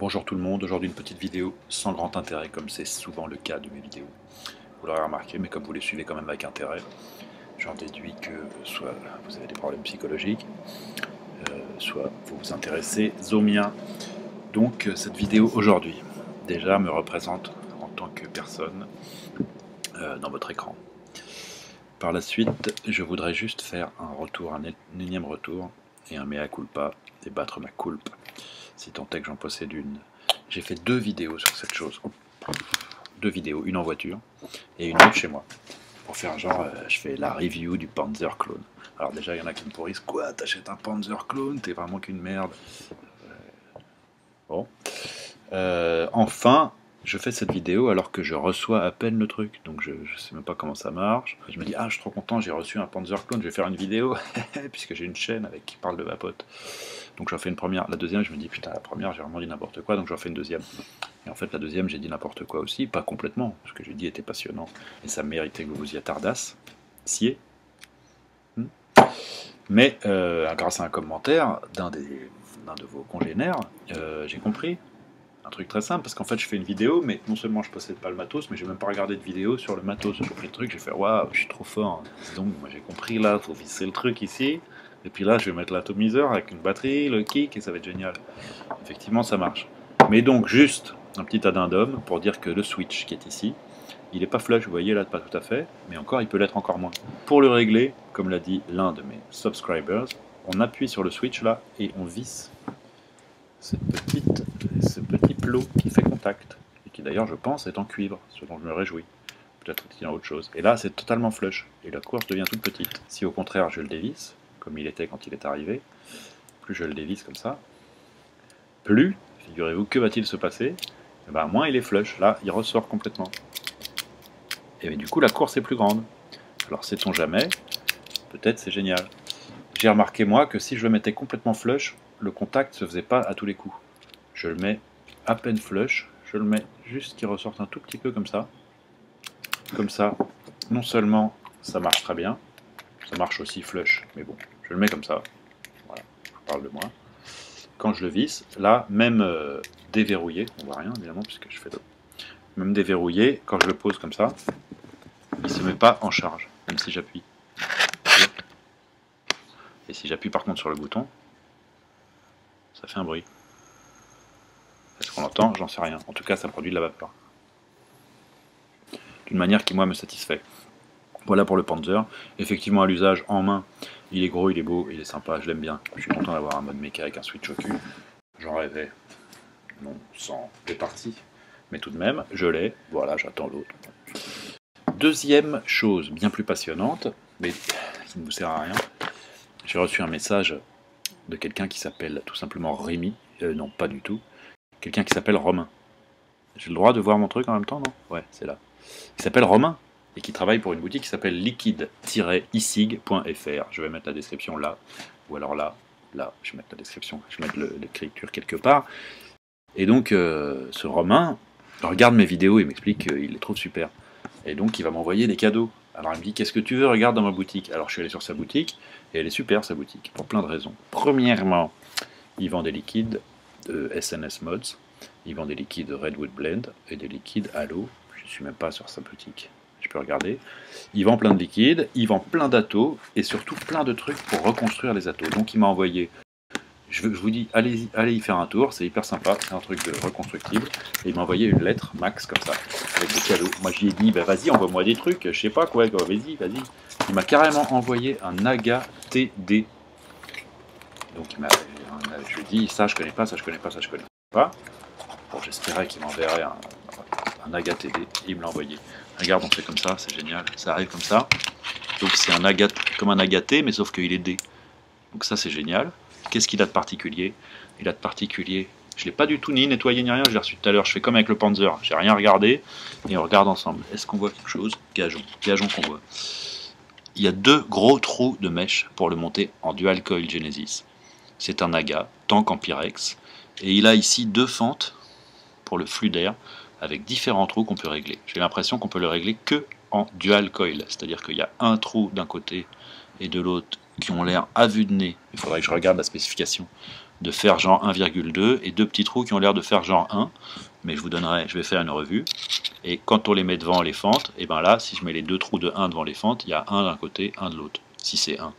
Bonjour tout le monde, aujourd'hui une petite vidéo sans grand intérêt comme c'est souvent le cas de mes vidéos. Vous l'aurez remarqué, mais comme vous les suivez quand même avec intérêt, j'en déduis que soit vous avez des problèmes psychologiques, soit vous vous intéressez aux miens. Donc cette vidéo aujourd'hui, déjà me représente en tant que personne dans votre écran. Par la suite, je voudrais juste faire un retour, un énième retour, et un mea culpa, et battre ma culpe, si tant est que j'en possède une. J'ai fait 2 vidéos sur cette chose. 2 vidéos, une en voiture et une autre chez moi. Pour faire genre, je fais la review du Panzer Clone. Alors déjà, il y en a qui me pourrissent, quoi, t'achètes un Panzer Clone, t'es vraiment qu'une merde. Bon. Enfin, je fais cette vidéo alors que je reçois à peine le truc, donc je sais même pas comment ça marche. Je me dis, ah, je suis trop content, j'ai reçu un Panzer Clone, je vais faire une vidéo, puisque j'ai une chaîne avec qui parle de ma pote. Donc j'en fais une première. La deuxième, je me dis, putain, la première, j'ai vraiment dit n'importe quoi, donc j'en fais une deuxième. Et en fait, la deuxième, j'ai dit n'importe quoi aussi, pas complètement. Ce que j'ai dit était passionnant, et ça méritait que vous vous y attardassiez. Mais grâce à un commentaire d'un de vos congénères, j'ai compris un truc très simple, parce qu'en fait, je fais une vidéo, mais non seulement je possède pas le matos, mais j'ai même pas regardé de vidéo sur le matos. J'ai pris le truc, j'ai fait waouh, je suis trop fort. Donc, moi j'ai compris là, faut visser le truc ici, et puis là, je vais mettre l'atomiseur avec une batterie, le kick, et ça va être génial. Effectivement, ça marche. Mais donc, juste un petit addendum pour dire que le switch qui est ici, il n'est pas flush, vous voyez là, pas tout à fait, mais encore, il peut l'être encore moins. Pour le régler, comme l'a dit l'un de mes subscribers, on appuie sur le switch là et on visse ce petit plot qui fait contact, et qui d'ailleurs, je pense, est en cuivre, ce dont je me réjouis. Peut-être qu'il y a autre chose. Et là, c'est totalement flush, et la course devient toute petite. Si au contraire, je le dévisse, comme il était quand il est arrivé, plus je le dévisse comme ça, plus, figurez-vous, que va-t-il se passer? Eh ben, moins il est flush, là, il ressort complètement. Et du coup, la course est plus grande. Alors, sait-on jamais, peut-être c'est génial. J'ai remarqué, moi, que si je le mettais complètement flush, le contact se faisait pas à tous les coups. Je le mets à peine flush, je le mets juste qu'il ressorte un tout petit peu comme ça. Comme ça, non seulement ça marche très bien, ça marche aussi flush, mais bon, je le mets comme ça. Voilà, je parle de moi. Quand je le visse, là, même déverrouillé, on voit rien évidemment puisque je fais de... Même déverrouillé, quand je le pose comme ça, il ne se met pas en charge, même si j'appuie. Et si j'appuie par contre sur le bouton, ça fait un bruit. Est-ce qu'on l'entend? J'en sais rien. En tout cas, ça produit de la vapeur. D'une manière qui, moi, me satisfait. Voilà pour le Panzer. Effectivement, à l'usage, en main, il est gros, il est beau, il est sympa, je l'aime bien. Je suis content d'avoir un mode méca avec un switch au cul. J'en rêvais. Non, sans des parties. Mais tout de même, je l'ai. Voilà, j'attends l'autre. Deuxième chose bien plus passionnante, mais qui ne vous sert à rien. J'ai reçu un message de quelqu'un qui s'appelle tout simplement Rémi. Non, pas du tout. Quelqu'un qui s'appelle Romain. J'ai le droit de voir mon truc en même temps, non? Ouais, c'est là. Il s'appelle Romain et qui travaille pour une boutique qui s'appelle liquide-isig.fr. Je vais mettre la description là, ou alors là, je vais mettre la description, je vais mettre l'écriture quelque part. Et donc, ce Romain regarde mes vidéos et m'explique qu'il les trouve super. Et donc, il va m'envoyer des cadeaux. Alors, il me dit, qu'est-ce que tu veux, regarde dans ma boutique. Alors, je suis allé sur sa boutique, et elle est super, sa boutique, pour plein de raisons. Premièrement, il vend des liquides SNS Mods, il vend des liquides Redwood Blend et des liquides Halo. Je ne suis même pas sur sa boutique, je peux regarder. Il vend plein de liquides, il vend plein d'atos, et surtout plein de trucs pour reconstruire les atos. Donc, il m'a envoyé... Je vous dis, allez y faire un tour, c'est hyper sympa, c'est un truc de reconstructible. Et il m'a envoyé une lettre, Max, comme ça, avec des cadeaux. Moi, je lui ai dit, bah vas-y, envoie-moi des trucs, je sais pas quoi, vas-y. Il m'a carrément envoyé un Naga TD. Donc, je lui ai dit, ça, je connais pas, ça, je connais pas, ça, je connais pas. Bon, j'espérais qu'il m'enverrait un Naga TD, et il me l'a envoyé. Regarde, on fait comme ça, c'est génial, ça arrive comme ça. Donc, c'est un Naga, comme un Agaté, mais sauf qu'il est D. Donc, ça, c'est génial. Qu'est-ce qu'il a de particulier? Il a de particulier, je ne l'ai pas du tout ni nettoyé ni rien, je l'ai reçu tout à l'heure, je fais comme avec le Panzer, j'ai rien regardé, et on regarde ensemble. Est-ce qu'on voit quelque chose? Gageons qu'on voit. Il y a 2 gros trous de mèche pour le monter en Dual Coil Genesis. C'est un Naga, tank en Pyrex, et il a ici 2 fentes pour le flux d'air, avec différents trous qu'on peut régler. J'ai l'impression qu'on peut le régler que en Dual Coil, c'est-à-dire qu'il y a un trou d'un côté et de l'autre qui ont l'air à vue de nez, il faudrait que je regarde la spécification, de faire genre 1,2 et deux petits trous qui ont l'air de faire genre 1. Mais je vais faire une revue. Et quand on les met devant les fentes, et ben là, si je mets les deux trous de 1 devant les fentes, il y a 1 d'un côté, 1 de l'autre. Si c'est 1.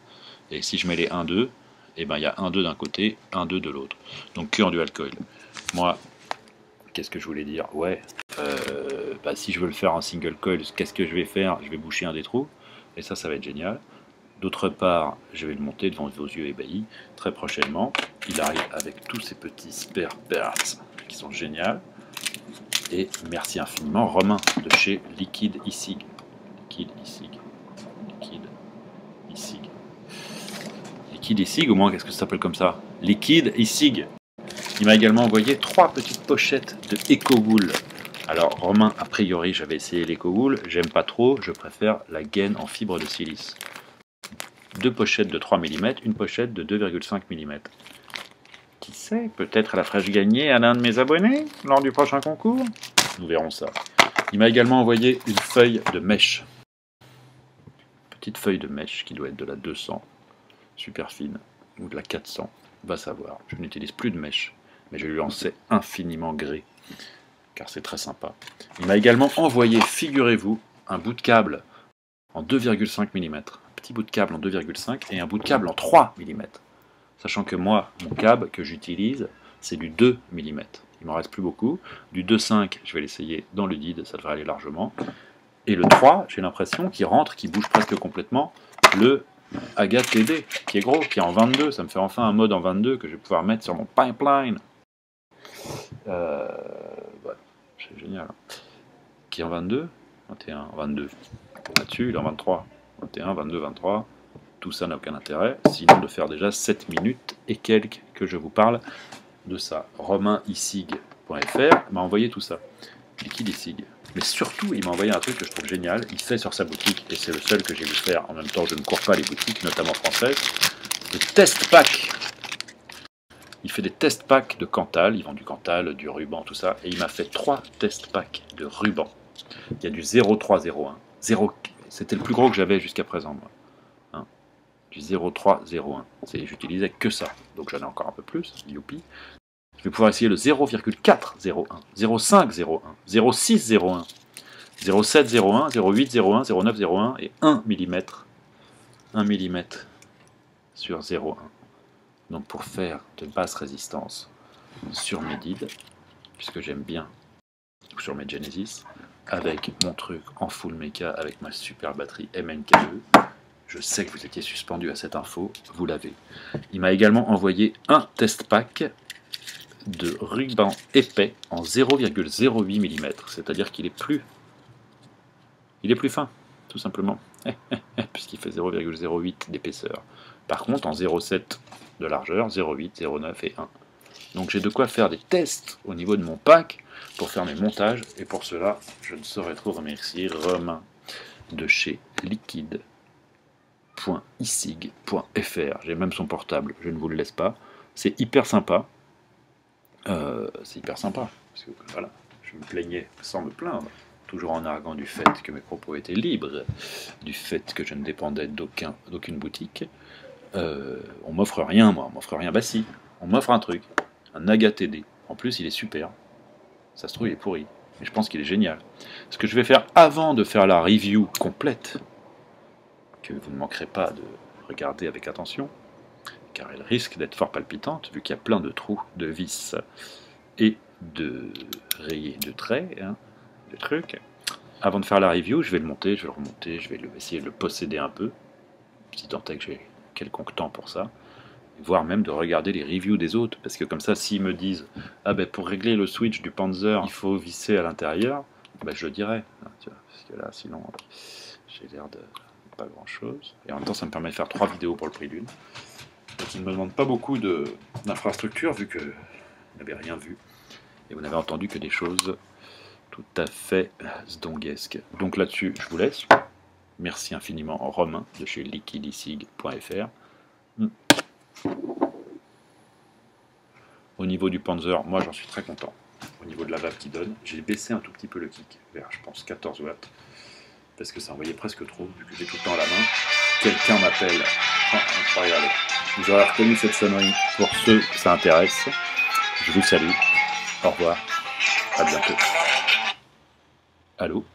Et si je mets les 1, 2, et ben il y a 1, 2 d'un côté, 1, 2 de l'autre. Donc que en dual coil. Moi, qu'est-ce que je voulais dire? Ouais, si je veux le faire en single coil, qu'est-ce que je vais faire? Je vais boucher un des trous. Et ça va être génial. D'autre part, je vais le monter devant vos yeux ébahis très prochainement. Il arrive avec tous ces petits spare parts qui sont géniaux. Et merci infiniment, Romain de chez Liquid Isig. Liquid Isig. Liquid Isig. Liquid Isig, au moins, qu'est-ce que ça s'appelle comme ça? Liquid Isig. Il m'a également envoyé 3 petites pochettes de EcoWool. Alors, Romain, a priori, j'avais essayé l'EcoWool. J'aime pas trop, je préfère la gaine en fibre de silice. 2 pochettes de 3 mm, une pochette de 2,5 mm. Qui sait, peut-être la ferai-je gagner à l'un de mes abonnés lors du prochain concours? Nous verrons ça. Il m'a également envoyé une feuille de mèche. Petite feuille de mèche qui doit être de la 200, super fine, ou de la 400, va savoir. Je n'utilise plus de mèche, mais je lui en sais infiniment gré, car c'est très sympa. Il m'a également envoyé, figurez-vous, un bout de câble en 2,5 mm. Petit bout de câble en 2,5 et un bout de câble en 3 mm. Sachant que moi, mon câble que j'utilise, c'est du 2 mm. Il m'en reste plus beaucoup. Du 2,5, je vais l'essayer dans le DID, ça devrait aller largement. Et le 3, j'ai l'impression qu'il rentre, qu'il bouge presque complètement, le AGA TD, qui est gros, qui est en 22. Ça me fait enfin un mode en 22 que je vais pouvoir mettre sur mon pipeline. Ouais, c'est génial. Qui est en 22, 21, 22. Là-dessus, il est en 23. 21, 22, 23. Tout ça n'a aucun intérêt, sinon de faire déjà 7 minutes et quelques que je vous parle de ça. romanisig.fr m'a envoyé tout ça. Liquid Isig. Mais surtout, il m'a envoyé un truc que je trouve génial. Il fait sur sa boutique, et c'est le seul que j'ai vu faire. En même temps, je ne cours pas les boutiques, notamment françaises. Des test packs. Il fait des test packs de Cantal. Il vend du Cantal, du ruban, tout ça. Et il m'a fait 3 test packs de ruban. Il y a du 0301. C'était le plus gros que j'avais jusqu'à présent, moi. Du 0301. J'utilisais que ça. Donc j'en ai encore un peu plus. Youpi. Je vais pouvoir essayer le 0,401, 0,501, 0,601, 0,701, 0,801, 0,901 et 1 mm. 1 mm sur 0,1. Donc pour faire de basse résistance sur mes DID, puisque j'aime bien, ou sur mes Genesis, avec mon truc en full mecha, avec ma super batterie MNK2, je sais que vous étiez suspendu à cette info, vous l'avez. Il m'a également envoyé un test pack de ruban épais en 0,08 mm, c'est-à-dire qu'il est plus fin, tout simplement, puisqu'il fait 0,08 d'épaisseur. Par contre, en 0,7 de largeur, 0,8, 0,9 et 1. Donc j'ai de quoi faire des tests au niveau de mon pack pour faire mes montages, et pour cela, je ne saurais trop remercier Romain de chez liquid.isig.fr. J'ai même son portable, je ne vous le laisse pas. C'est hyper sympa. Parce que voilà, je me plaignais sans me plaindre, toujours en arguant du fait que mes propos étaient libres, du fait que je ne dépendais d'aucune boutique. On m'offre rien, moi, on m'offre rien. Bah si, on m'offre un truc, un AGA TD. En plus, il est super. Ça se trouve, il est pourri, mais je pense qu'il est génial. Ce que je vais faire avant de faire la review complète, que vous ne manquerez pas de regarder avec attention, car elle risque d'être fort palpitante, vu qu'il y a plein de trous, de vis et de rayés, de traits, de trucs. Avant de faire la review, je vais le monter, je vais le remonter, je vais essayer de le posséder un peu, si tant est que j'ai quelconque temps pour ça, voire même de regarder les reviews des autres, parce que comme ça, s'ils me disent « Ah ben pour régler le switch du Panzer, il faut visser à l'intérieur », ben je le dirai, parce que là, sinon, j'ai l'air de pas grand-chose. Et en même temps, ça me permet de faire 3 vidéos pour le prix d'une. Donc il ne me demande pas beaucoup d'infrastructure, vu que vous n'avez rien vu. Et vous n'avez entendu que des choses tout à fait zdonguesques. Donc là-dessus, je vous laisse. Merci infiniment Romain de chez liquidisig.fr. Au niveau du Panzer, moi j'en suis très content. Au niveau de la vape qui donne, j'ai baissé un tout petit peu le kick, vers je pense 14 watts, parce que ça envoyait presque trop, vu que j'ai tout le temps à la main. Quelqu'un m'appelle, on va regarder. Vous aurez reconnu cette sonnerie pour ceux que ça intéresse. Je vous salue. Au revoir. À bientôt. Allô ?